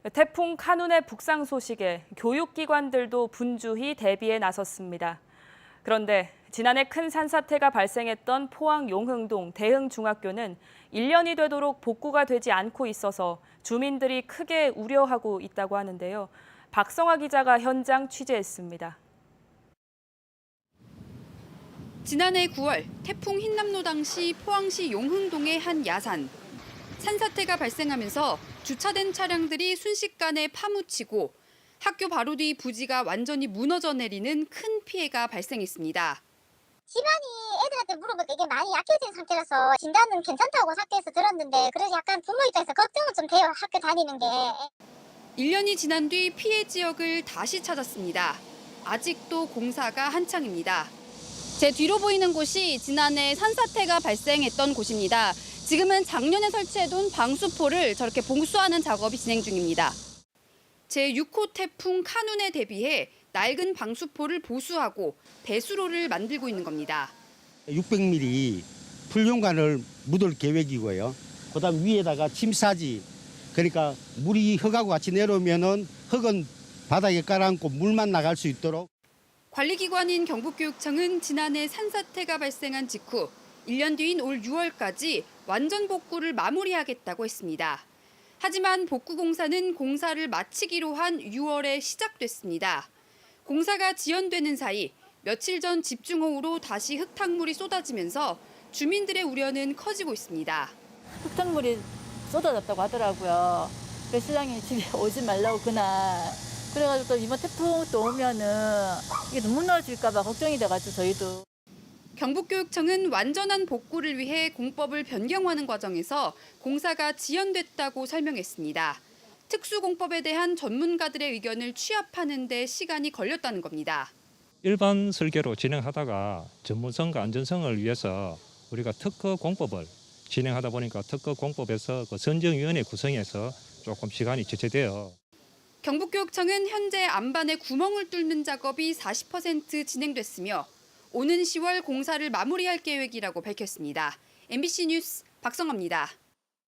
태풍 카눈의 북상 소식에 교육기관들도 분주히 대비에 나섰습니다. 그런데 지난해 큰 산사태가 발생했던 포항 용흥동 대흥중학교는 1년이 되도록 복구가 되지 않고 있어서 주민들이 크게 우려하고 있다고 하는데요. 박성화 기자가 현장 취재했습니다. 지난해 9월 태풍 흰남노 당시 포항시 용흥동의 한 야산. 산사태가 발생하면서 주차된 차량들이 순식간에 파묻히고 학교 바로 뒤 부지가 완전히 무너져 내리는 큰 피해가 발생했습니다. 집안이 애들한테 물어보니까 이게 많이 약해진 상태라서 진단은 괜찮다고 학교에서 들었는데 그래서 약간 부모 입장에서 걱정은 좀 돼요. 학교 다니는 게. 1년이 지난 뒤 피해 지역을 다시 찾았습니다. 아직도 공사가 한창입니다. 제 뒤로 보이는 곳이 지난해 산사태가 발생했던 곳입니다. 지금은 작년에 설치해둔 방수포를 저렇게 봉수하는 작업이 진행 중입니다. 제6호 태풍 카눈에 대비해 낡은 방수포를 보수하고 배수로를 만들고 있는 겁니다. 600mm 풀용관을 묻을 계획이고요. 그다음 위에다가 침사지, 그러니까 물이 흙하고 같이 내려오면은 흙은 바닥에 깔아앉고 물만 나갈 수 있도록. 관리기관인 경북교육청은 지난해 산사태가 발생한 직후 1년 뒤인 올 6월까지 완전 복구를 마무리하겠다고 했습니다. 하지만 복구 공사는 공사를 마치기로 한 6월에 시작됐습니다. 공사가 지연되는 사이 며칠 전 집중호우로 다시 흙탕물이 쏟아지면서 주민들의 우려는 커지고 있습니다. 흙탕물이 쏟아졌다고 하더라고요. 그래서 시장이 집에 오지 말라고 그날. 그래가지고 또 이번 태풍 또 오면은 이게 너무 무너질까 봐 걱정이 돼가지고 저희도. 경북교육청은 완전한 복구를 위해 공법을 변경하는 과정에서 공사가 지연됐다고 설명했습니다. 특수공법에 대한 전문가들의 의견을 취합하는 데 시간이 걸렸다는 겁니다. 일반 설계로 진행하다가 전문성과 안전성을 위해서 우리가 특허 공법을 진행하다 보니까 특허 공법에서 그 선정위원회 구성해서 조금 시간이 지체돼요. 경북교육청은 현재 안반에 구멍을 뚫는 작업이 40% 진행됐으며 오는 10월 공사를 마무리할 계획이라고 밝혔습니다. MBC 뉴스 박성아입니다.